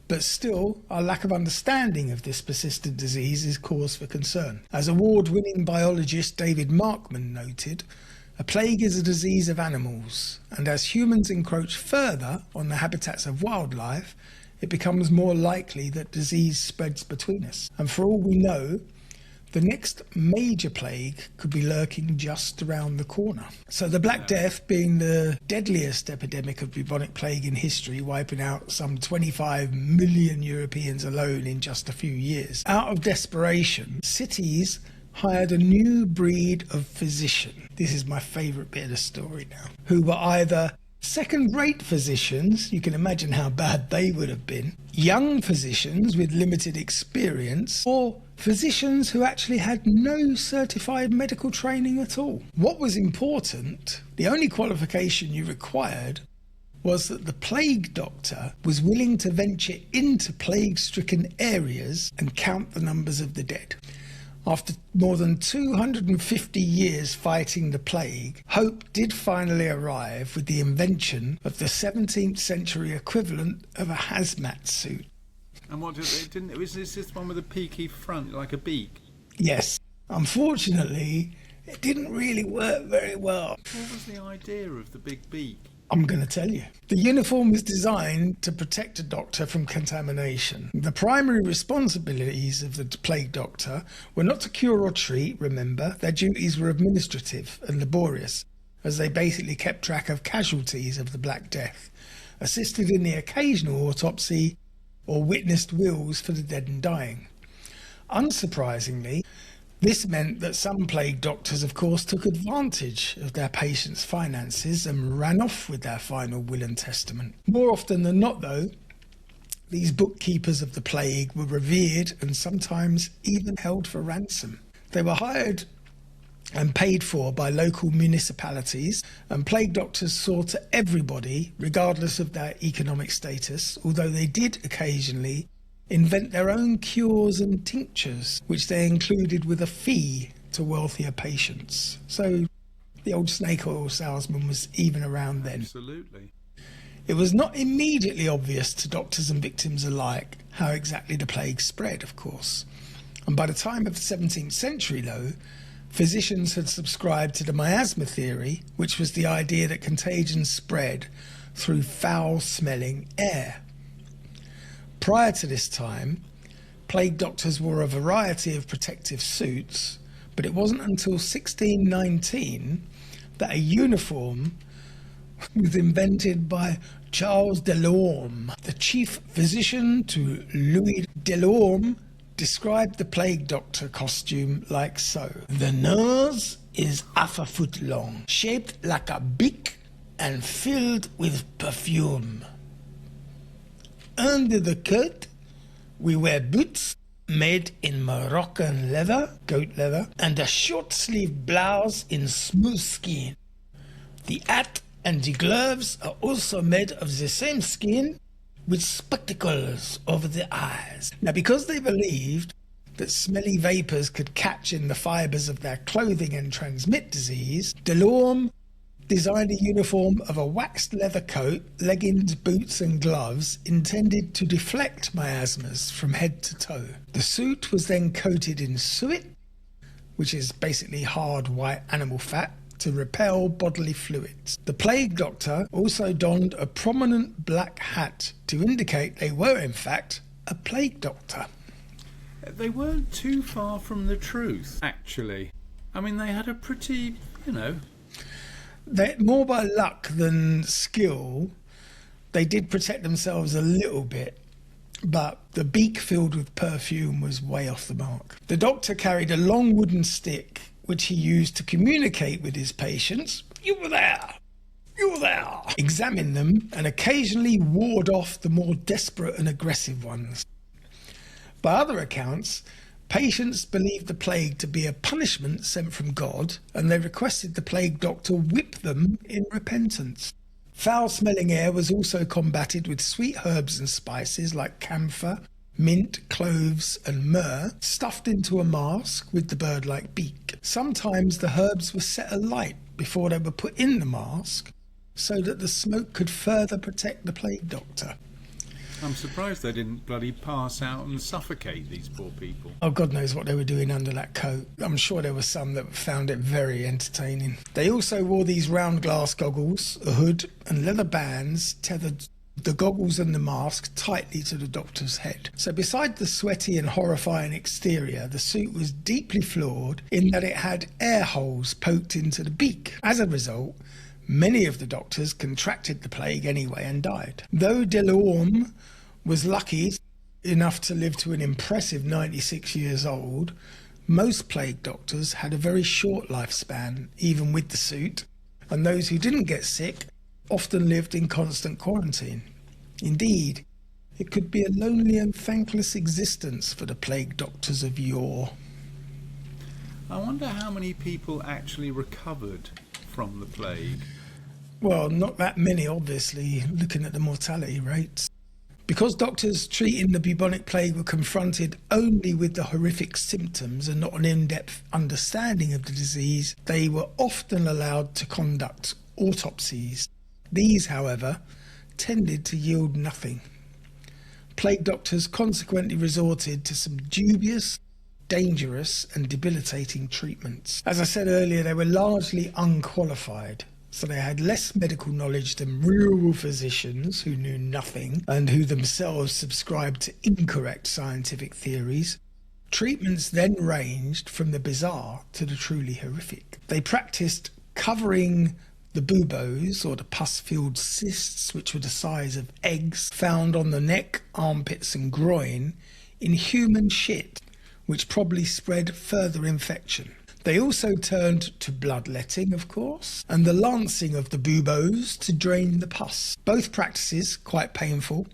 Speaker 1: But still, our lack of understanding of this persistent disease is cause for concern. As award-winning biologist David Markman noted, a plague is a disease of animals, and as humans encroach further on the habitats of wildlife, it becomes more likely that disease spreads between us. And for all we know, the next major plague could be lurking just around the corner. So the Black Death, being the deadliest epidemic of bubonic plague in history, wiping out some 25 million Europeans alone in just a few years. Out of desperation, cities hired a new breed of physician. This is my favourite bit of the story now. Who were either Second-rate physicians, you can imagine how bad they would have been, young physicians with limited experience, or physicians who actually had no certified medical training at all. What was important, the only qualification you required, was that the plague doctor was willing to venture into plague-stricken areas and count the numbers of the dead. After more than 250 years fighting the plague, hope did finally arrive with the invention of the 17th century equivalent of a hazmat suit.
Speaker 2: And what was this one with a peaky front, like a beak?
Speaker 1: Yes. Unfortunately, it didn't really work very well.
Speaker 2: What was the idea of the big beak?
Speaker 1: I'm going to tell you. The uniform was designed to protect a doctor from contamination. The primary responsibilities of the plague doctor were not to cure or treat, remember. Their duties were administrative and laborious, as they basically kept track of casualties of the Black Death, assisted in the occasional autopsy, or witnessed wills for the dead and dying. Unsurprisingly, this meant that some plague doctors, of course, took advantage of their patients' finances and ran off with their final will and testament. More often than not, though, these bookkeepers of the plague were revered and sometimes even held for ransom. They were hired and paid for by local municipalities, and plague doctors saw to everybody, regardless of their economic status, although they did occasionally invent their own cures and tinctures, which they included with a fee to wealthier patients. So the old snake oil salesman was even around then.
Speaker 2: Absolutely.
Speaker 1: It was not immediately obvious to doctors and victims alike how exactly the plague spread, of course. And by the time of the 17th century, though, physicians had subscribed to the miasma theory, which was the idea that contagion spread through foul-smelling air. Prior to this time, plague doctors wore a variety of protective suits, but it wasn't until 1619 that a uniform was invented by Charles Delorme. The chief physician to Louis Delorme described the plague doctor costume like so. The nose is half a foot long, shaped like a beak and filled with perfume. Under the coat, we wear boots made in Moroccan leather, goat leather, and a short-sleeved blouse in smooth skin. The hat and the gloves are also made of the same skin, with spectacles over the eyes. Now, because they believed that smelly vapours could catch in the fibres of their clothing and transmit disease, Delorme designed a uniform of a waxed leather coat, leggings, boots and gloves intended to deflect miasmas from head to toe. The suit was then coated in suet, which is basically hard white animal fat, to repel bodily fluids. The plague doctor also donned a prominent black hat to indicate they were in fact a plague doctor.
Speaker 2: They weren't too far from the truth, actually. I mean, they had a pretty,
Speaker 1: More by luck than skill, they did protect themselves a little bit, but the beak filled with perfume was way off the mark. The doctor carried a long wooden stick, which he used to communicate with his patients. You were there! You were there! Examine them and occasionally ward off the more desperate and aggressive ones. By other accounts, patients believed the plague to be a punishment sent from God, and they requested the plague doctor whip them in repentance. Foul-smelling air was also combated with sweet herbs and spices like camphor, mint, cloves and myrrh, stuffed into a mask with the bird-like beak. Sometimes the herbs were set alight before they were put in the mask, so that the smoke could further protect the plague doctor.
Speaker 2: I'm surprised they didn't bloody pass out and suffocate these poor people.
Speaker 1: Oh, God knows what they were doing under that coat. I'm sure there were some that found it very entertaining. They also wore these round glass goggles, a hood, and leather bands tethered the goggles and the mask tightly to the doctor's head. So beside the sweaty and horrifying exterior, the suit was deeply flawed in that it had air holes poked into the beak. As a result, many of the doctors contracted the plague anyway and died. Though Delorme was lucky enough to live to an impressive 96 years old, most plague doctors had a very short lifespan, even with the suit, and those who didn't get sick often lived in constant quarantine. Indeed, it could be a lonely and thankless existence for the plague doctors of yore.
Speaker 2: I wonder how many people actually recovered from the plague.
Speaker 1: Well, not that many, obviously, looking at the mortality rates. Because doctors treating the bubonic plague were confronted only with the horrific symptoms and not an in-depth understanding of the disease, they were often allowed to conduct autopsies. These, however, tended to yield nothing. Plague doctors consequently resorted to some dubious, dangerous and debilitating treatments. As I said earlier, they were largely unqualified. So they had less medical knowledge than real physicians who knew nothing and who themselves subscribed to incorrect scientific theories. Treatments then ranged from the bizarre to the truly horrific. They practiced covering the buboes, or the pus-filled cysts, which were the size of eggs, found on the neck, armpits and groin, in human shit, which probably spread further infection. They also turned to bloodletting, of course, and the lancing of the buboes to drain the pus. Both practices quite painful,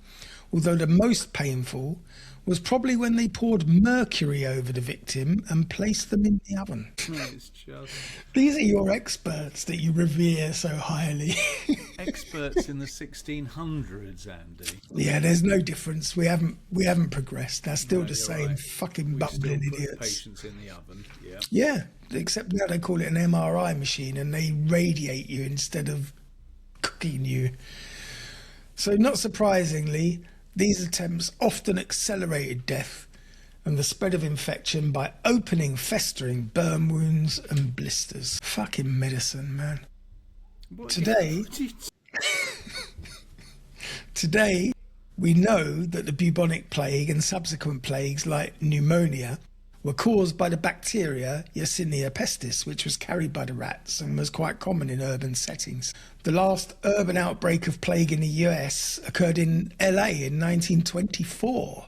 Speaker 1: although the most painful was probably when they poured mercury over the victim and placed them in the oven.
Speaker 2: It's just
Speaker 1: These are your experts that you revere so highly.
Speaker 2: experts in the 1600s, Andy.
Speaker 1: Yeah, there's no difference. We haven't progressed. They're still
Speaker 2: No,
Speaker 1: the
Speaker 2: you're
Speaker 1: same
Speaker 2: right.
Speaker 1: fucking
Speaker 2: We still
Speaker 1: bumbling
Speaker 2: put
Speaker 1: idiots.
Speaker 2: patients in the oven. Yeah.
Speaker 1: Yeah, except now they call it an MRI machine and they radiate you instead of cooking you. So not surprisingly, these attempts often accelerated death and the spread of infection by opening, festering burn wounds and blisters. Fucking medicine, man. Today, we know that the bubonic plague and subsequent plagues like pneumonia were caused by the bacteria Yersinia pestis, which was carried by the rats and was quite common in urban settings. The last urban outbreak of plague in the US occurred in LA in 1924,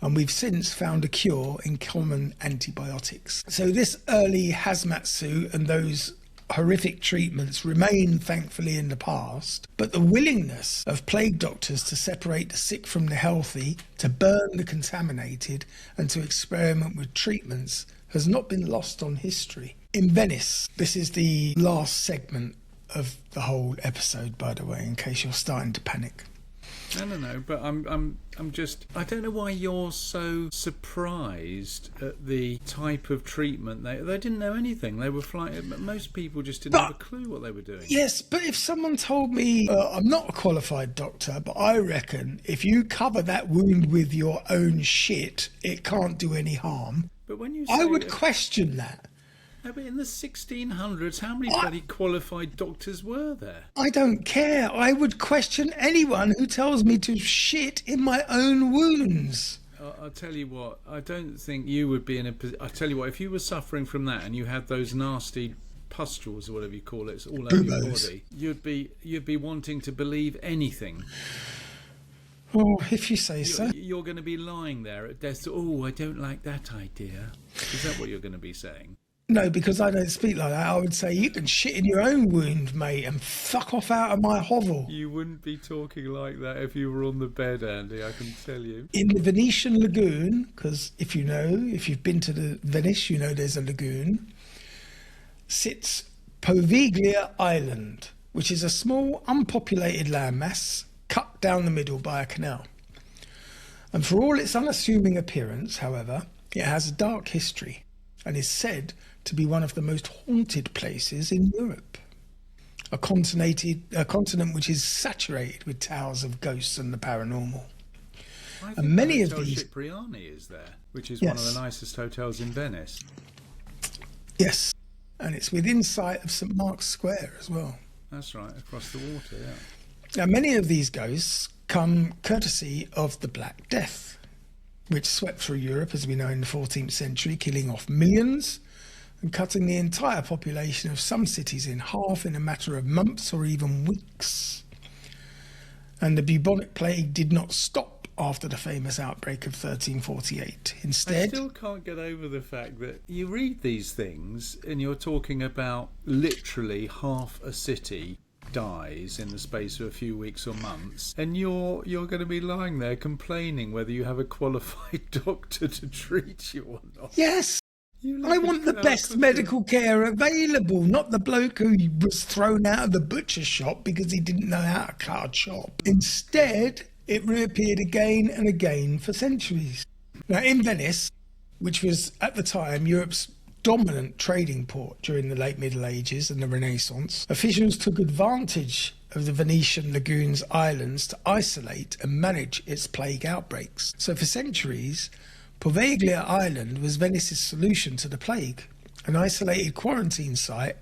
Speaker 1: and we've since found a cure in common antibiotics. So this early hazmat suit and those horrific treatments remain thankfully in the past, but the willingness of plague doctors to separate the sick from the healthy, to burn the contaminated and to experiment with treatments has not been lost on history. In Venice, this is the last segment of the whole episode, by the way, in case you're starting to panic.
Speaker 2: No, but I'm just, I don't know why you're so surprised at the type of treatment. They didn't know anything. They were flying. Most people just didn't have a clue what they were doing.
Speaker 1: Yes, but if someone told me, I'm not a qualified doctor, but I reckon if you cover that wound with your own shit, it can't do any harm,
Speaker 2: But when you say,
Speaker 1: I would question that.
Speaker 2: no, but in the 1600s, how many bloody qualified doctors were there?
Speaker 1: I don't care. I would question anyone who tells me to shit in my own wounds.
Speaker 2: I'll tell you what, I don't think you would be in a position. I'll tell you what, if you were suffering from that and you had those nasty pustules or whatever you call it, all over your
Speaker 1: Buboes.
Speaker 2: body, you'd be wanting to believe anything.
Speaker 1: Oh, if you say so.
Speaker 2: You're going to be lying there at death. Oh, I don't like that idea. Is that what you're going to be saying?
Speaker 1: No, because I don't speak like that. I would say you can shit in your own wound, mate, and fuck off out of my hovel.
Speaker 2: You wouldn't be talking like that if you were on the bed, Andy, I can tell you.
Speaker 1: In the Venetian lagoon, because if you've been to the Venice, you know there's a lagoon, sits Poveglia Island, which is a small, unpopulated landmass cut down the middle by a canal. And for all its unassuming appearance, however, it has a dark history and is said to be one of the most haunted places in Europe. A continent which is saturated with tales of ghosts and the paranormal.
Speaker 2: I think
Speaker 1: And many
Speaker 2: the
Speaker 1: of
Speaker 2: Hotel
Speaker 1: these-
Speaker 2: Cipriani is there, which is one of
Speaker 1: Yes.
Speaker 2: the nicest hotels in Venice.
Speaker 1: Yes, and it's within sight of St Mark's Square as well.
Speaker 2: That's right, across the water, yeah.
Speaker 1: Now, many of these ghosts come courtesy of the Black Death, which swept through Europe, as we know, in the 14th century, killing off millions and cutting the entire population of some cities in half in a matter of months or even weeks. And the bubonic plague did not stop after the famous outbreak of 1348.
Speaker 2: I
Speaker 1: Instead,
Speaker 2: still can't get over the fact that you read these things and you're talking about literally half a city dies in the space of a few weeks or months, and you're going to be lying there complaining whether you have a qualified doctor to treat you or not.
Speaker 1: Yes.
Speaker 2: You
Speaker 1: I want the best medical care available, not the bloke who was thrown out of the butcher shop because he didn't know how to cut a chop. Instead, it reappeared again and again for centuries. Now, in Venice, which was at the time Europe's dominant trading port during the late Middle Ages and the Renaissance, officials took advantage of the Venetian lagoon's islands to isolate and manage its plague outbreaks. So for centuries, Poveglia Island was Venice's solution to the plague, an isolated quarantine site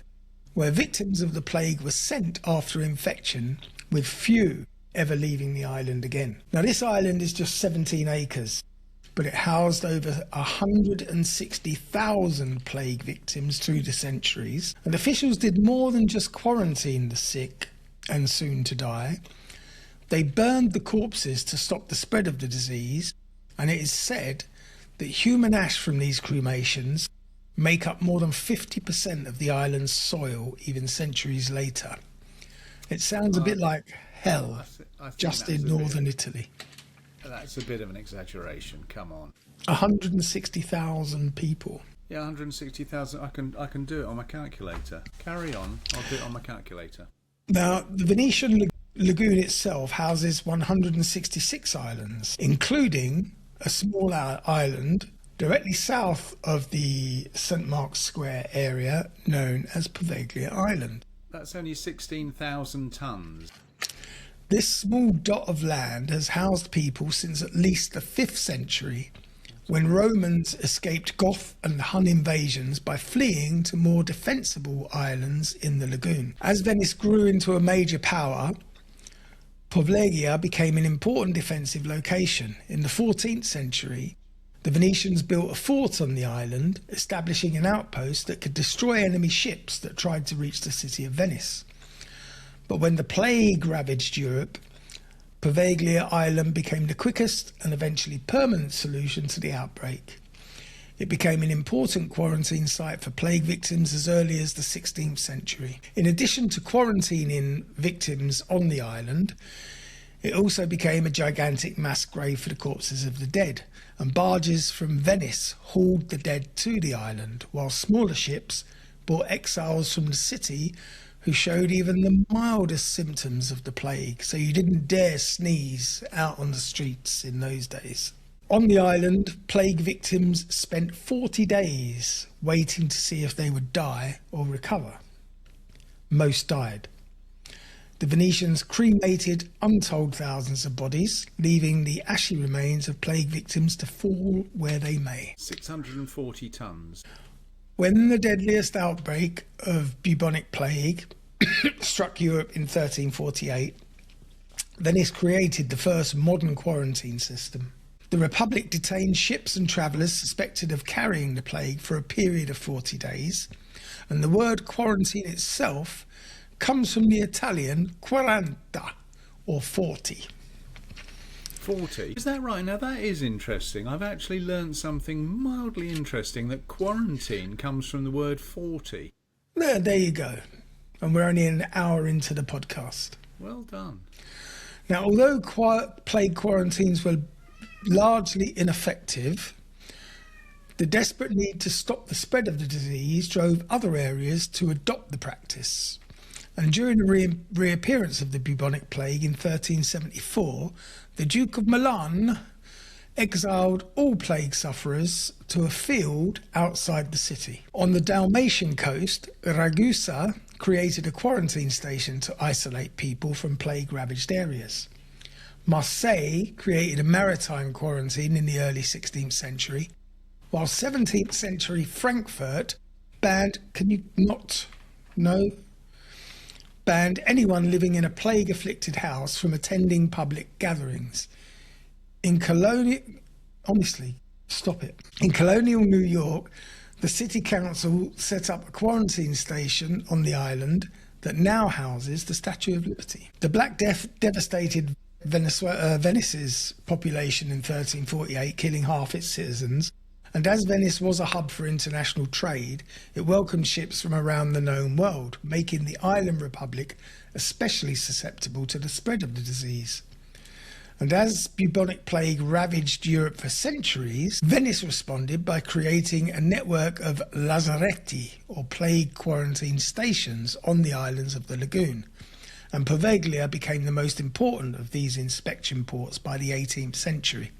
Speaker 1: where victims of the plague were sent after infection, with few ever leaving the island again. Now, this island is just 17 acres, but it housed over 160,000 plague victims through the centuries, and officials did more than just quarantine the sick and soon to die. They burned the corpses to stop the spread of the disease, and it is said that human ash from these cremations make up more than 50% of the island's soil even centuries later. It sounds a bit like hell,
Speaker 2: I think
Speaker 1: just
Speaker 2: that's
Speaker 1: in northern Italy.
Speaker 2: That's a bit of an exaggeration. Come on.
Speaker 1: 160,000 people.
Speaker 2: Yeah, 160,000. I can do it on my calculator. Carry on. I'll do it on my calculator.
Speaker 1: Now, the Venetian lagoon itself houses 166 islands, including a small island directly south of the St. Mark's Square area known as Poveglia Island.
Speaker 2: That's only 16,000 tons.
Speaker 1: This small dot of land has housed people since at least the 5th century, when Romans escaped Goth and Hun invasions by fleeing to more defensible islands in the lagoon. As Venice grew into a major power, Poveglia became an important defensive location. In the 14th century, the Venetians built a fort on the island, establishing an outpost that could destroy enemy ships that tried to reach the city of Venice. But when the plague ravaged Europe, Poveglia Island became the quickest and eventually permanent solution to the outbreak. It became an important quarantine site for plague victims as early as the 16th century. In addition to quarantining victims on the island, it also became a gigantic mass grave for the corpses of the dead, and barges from Venice hauled the dead to the island, while smaller ships brought exiles from the city who showed even the mildest symptoms of the plague, so you didn't dare sneeze out on the streets in those days. On the island, plague victims spent 40 days waiting to see if they would die or recover. Most died. The Venetians cremated untold thousands of bodies, leaving the ashy remains of plague victims to fall where they may.
Speaker 2: 640 tons.
Speaker 1: When the deadliest outbreak of bubonic plague struck Europe in 1348, Venice created the first modern quarantine system. The Republic detained ships and travellers suspected of carrying the plague for a period of 40 days, and the word quarantine itself comes from the Italian quaranta, or 40.
Speaker 2: 40? Is that right? Now that is interesting. I've actually learned something mildly interesting, that quarantine comes from the word 40.
Speaker 1: There you go. And we're only an hour into the podcast.
Speaker 2: Well done.
Speaker 1: Now, although plague quarantines were largely ineffective, the desperate need to stop the spread of the disease drove other areas to adopt the practice. And during the reappearance of the bubonic plague in 1374, the Duke of Milan exiled all plague sufferers to a field outside the city. On the Dalmatian coast, Ragusa created a quarantine station to isolate people from plague-ravaged areas. Marseille created a maritime quarantine in the early 16th century, while 17th century Frankfurt banned anyone living in a plague-afflicted house from attending public gatherings. In colonial New York, the city council set up a quarantine station on the island that now houses the Statue of Liberty. The Black Death devastated Venice's population in 1348, killing half its citizens, And as Venice was a hub for international trade, it welcomed ships from around the known world, making the island republic especially susceptible to the spread of the disease. And as bubonic plague ravaged Europe for centuries, Venice responded by creating a network of lazaretti, or plague quarantine stations, on the islands of the lagoon. And Poveglia became the most important of these inspection ports by the 18th century.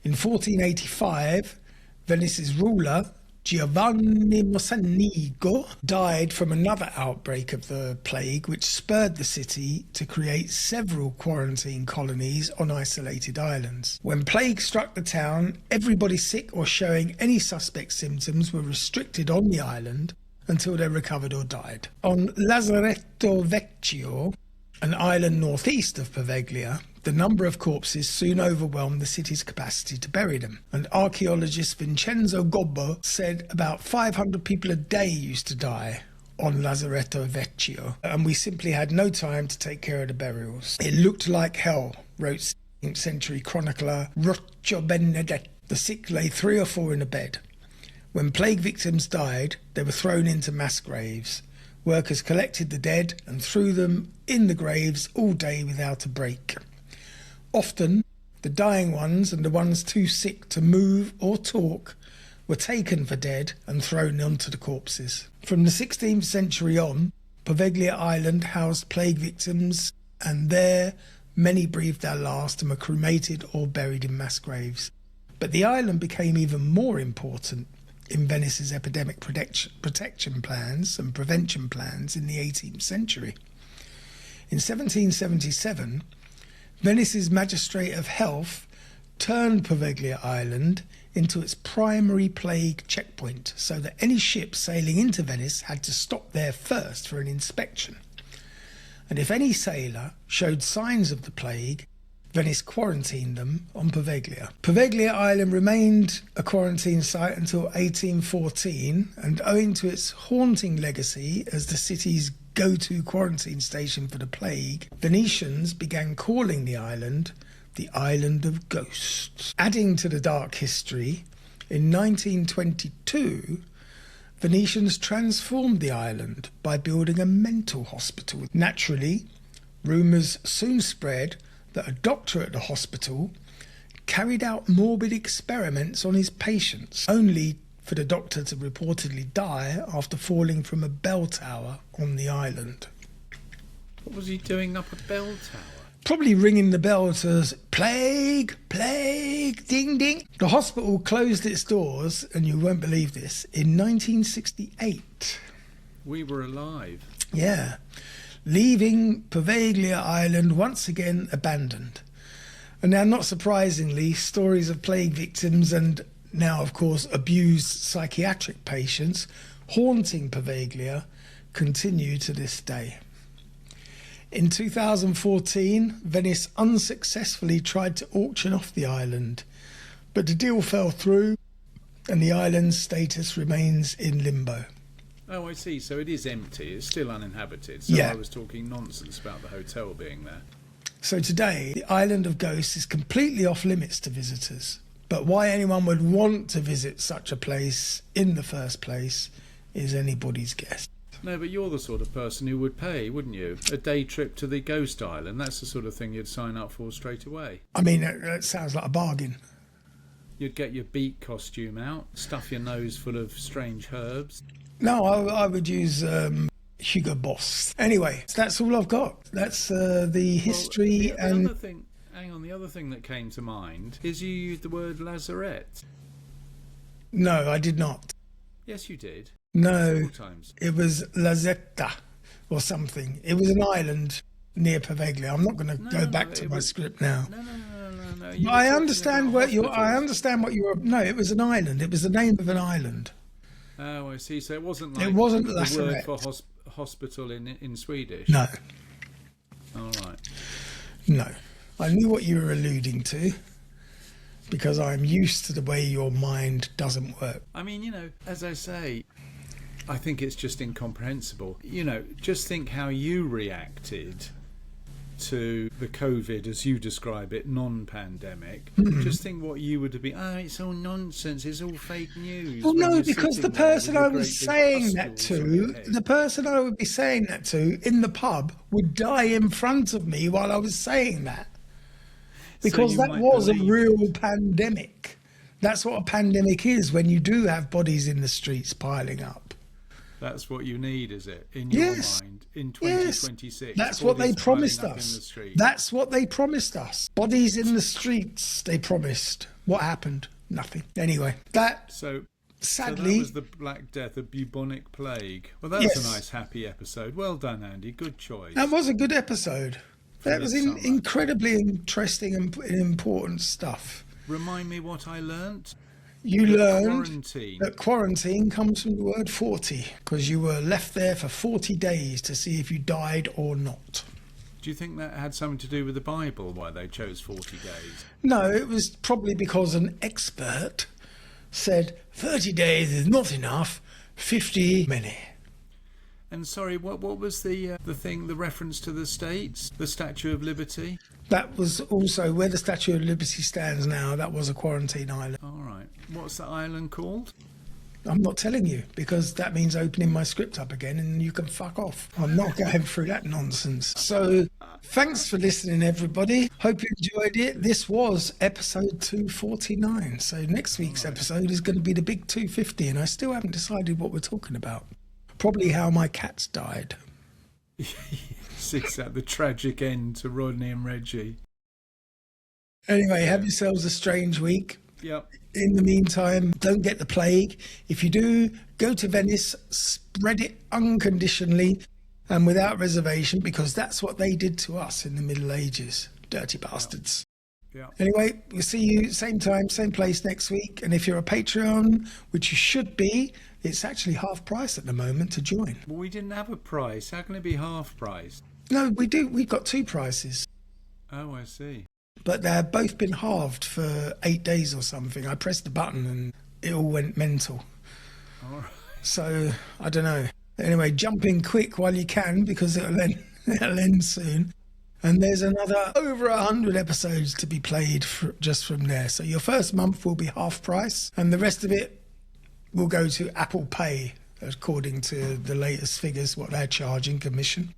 Speaker 1: In 1485, Venice's ruler, Giovanni Mocenigo, died from another outbreak of the plague, which spurred the city to create several quarantine colonies on isolated islands. When plague struck the town, everybody sick or showing any suspect symptoms were restricted on the island until they recovered or died. On Lazaretto Vecchio, an island northeast of Poveglia, the number of corpses soon overwhelmed the city's capacity to bury them, and archaeologist Vincenzo Gobbo said about 500 people a day used to die on Lazaretto Vecchio, and we simply had no time to take care of the burials. It looked like hell, wrote 16th century chronicler Rocco Benedetto. The sick lay 3 or 4 in a bed. When plague victims died, they were thrown into mass graves. Workers collected the dead and threw them in the graves all day without a break. Often, the dying ones and the ones too sick to move or talk were taken for dead and thrown onto the corpses. From the 16th century on, Poveglia Island housed plague victims, and there many breathed their last and were cremated or buried in mass graves. But the island became even more important in Venice's epidemic protection plans and prevention plans in the 18th century. In 1777, Venice's Magistrate of Health turned Poveglia Island into its primary plague checkpoint, so that any ship sailing into Venice had to stop there first for an inspection. And if any sailor showed signs of the plague, Venice quarantined them on Poveglia. Poveglia Island remained a quarantine site until 1814, and owing to its haunting legacy as the city's go-to quarantine station for the plague, Venetians began calling the island of Ghosts. Adding to the dark history, in 1922, Venetians transformed the island by building a mental hospital. Naturally, rumours soon spread that a doctor at the hospital carried out morbid experiments on his patients, only for the doctor to reportedly die after falling from a bell tower on the island.
Speaker 2: What was he doing up a bell tower?
Speaker 1: Probably ringing the bell to plague, plague, ding, ding. The hospital closed its doors, and you won't believe this, in 1968.
Speaker 2: We were alive.
Speaker 1: Yeah. Leaving Poveglia Island once again abandoned. And now, not surprisingly, stories of plague victims and now, of course, abused psychiatric patients haunting Poveglia continue to this day. In 2014, Venice unsuccessfully tried to auction off the island, but the deal fell through and the island's status remains in limbo.
Speaker 2: Oh, I see. So it is empty. It's still uninhabited. So
Speaker 1: Yeah.
Speaker 2: I was talking nonsense about the hotel being there.
Speaker 1: So today, the Island of Ghosts is completely off limits to visitors. But why anyone would want to visit such a place in the first place is anybody's guess.
Speaker 2: No, but you're the sort of person who would pay, wouldn't you? A day trip to the Ghost Island. That's the sort of thing you'd sign up for straight away.
Speaker 1: I mean, that sounds like a bargain.
Speaker 2: You'd get your beak costume out, stuff your nose full of strange herbs.
Speaker 1: No, I would use Hugo Boss. Anyway, that's all I've got. That's the history and...
Speaker 2: The other thing that came to mind is you used the word lazarette.
Speaker 1: No, I did not.
Speaker 2: Yes, you did.
Speaker 1: No,
Speaker 2: Several times.
Speaker 1: it was Lazetta or something. It was an island near Poveglia. I'm not going to go back to my script now.
Speaker 2: No.
Speaker 1: But I understand what you. I understand what you were. No, it was an island. It was the name of an island.
Speaker 2: Oh, I see. So it wasn't like
Speaker 1: It wasn't
Speaker 2: the
Speaker 1: lazarette.
Speaker 2: word for hospital in Swedish.
Speaker 1: No,
Speaker 2: All right.
Speaker 1: no. I knew what you were alluding to because I'm used to the way your mind doesn't work.
Speaker 2: I mean, as I say, I think it's just incomprehensible. Just think how you reacted to the COVID, as you describe it, non-pandemic, just think what you would have been. Oh, it's all nonsense. It's all fake news.
Speaker 1: Well,
Speaker 2: when
Speaker 1: no,
Speaker 2: you're
Speaker 1: because
Speaker 2: sitting
Speaker 1: the
Speaker 2: there with
Speaker 1: person
Speaker 2: your
Speaker 1: I
Speaker 2: great
Speaker 1: was
Speaker 2: big
Speaker 1: saying that
Speaker 2: pustules on your
Speaker 1: to,
Speaker 2: head.
Speaker 1: the person I would be saying that to in the pub would die in front of me while I was saying that. Because
Speaker 2: you
Speaker 1: that
Speaker 2: might
Speaker 1: was a
Speaker 2: believe
Speaker 1: real
Speaker 2: it.
Speaker 1: pandemic. That's what a pandemic is, when you do have bodies in the streets piling up.
Speaker 2: That's what you need, is it? In your
Speaker 1: Yes.
Speaker 2: mind, in
Speaker 1: Yes.
Speaker 2: 2026.
Speaker 1: That's what they
Speaker 2: bodies piling
Speaker 1: promised
Speaker 2: up in
Speaker 1: us.
Speaker 2: the street.
Speaker 1: That's what they promised us. Bodies in the streets, they promised. What happened? Nothing. Anyway, that
Speaker 2: So that
Speaker 1: sadly,
Speaker 2: was the Black Death, the bubonic plague. Well, that's
Speaker 1: Yes.
Speaker 2: a nice, happy episode. Well done, Andy. Good choice.
Speaker 1: that was a good episode. That was
Speaker 2: Midsummer.
Speaker 1: incredibly interesting and important stuff.
Speaker 2: Remind me what I learnt.
Speaker 1: You learned
Speaker 2: Quarantine.
Speaker 1: that quarantine comes from the word 40, because you were left there for 40 days to see if you died or not.
Speaker 2: Do you think that had something to do with the Bible, why they chose 40 days?
Speaker 1: No, it was probably because an expert said 30 days is not enough, 50 many.
Speaker 2: And sorry, what was the thing, the reference to the States? The Statue of Liberty?
Speaker 1: That was also where the Statue of Liberty stands now. That was a quarantine island.
Speaker 2: All right. What's the island called?
Speaker 1: I'm not telling you, because that means opening my script up again and you can fuck off. I'm not going through that nonsense. So thanks for listening, everybody. Hope you enjoyed it. This was episode 249. So next week's episode is going to be the big 250, and I still haven't decided what we're talking about. Probably how my cats died.
Speaker 2: Is that the tragic end to Rodney and Reggie?
Speaker 1: Anyway, have yourselves a strange week.
Speaker 2: Yep.
Speaker 1: In the meantime, don't get the plague. If you do, go to Venice, spread it unconditionally and without reservation, because that's what they did to us in the Middle Ages. Dirty bastards.
Speaker 2: Yeah.
Speaker 1: Anyway, we'll see you same time, same place next week. And if you're a Patreon, which you should be, it's actually half price at the moment to join.
Speaker 2: Well, we didn't have a price. How can it be half price?
Speaker 1: No, we do. We've got two prices,
Speaker 2: Oh, I see.
Speaker 1: but they've both been halved for 8 days or something. I pressed the button and it all went mental.
Speaker 2: All right.
Speaker 1: So I don't know. Anyway, jump in quick while you can, because it'll end soon. And there's another over 100 episodes to be played just from there. So your first month will be half price, and the rest of it will go to Apple Pay, according to the latest figures, what they're charging commission.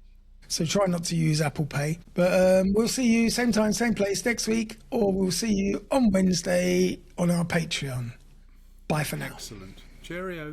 Speaker 1: So try not to use Apple Pay. But we'll see you same time, same place next week, or we'll see you on Wednesday on our Patreon. Bye for now.
Speaker 2: Excellent. Cheerio.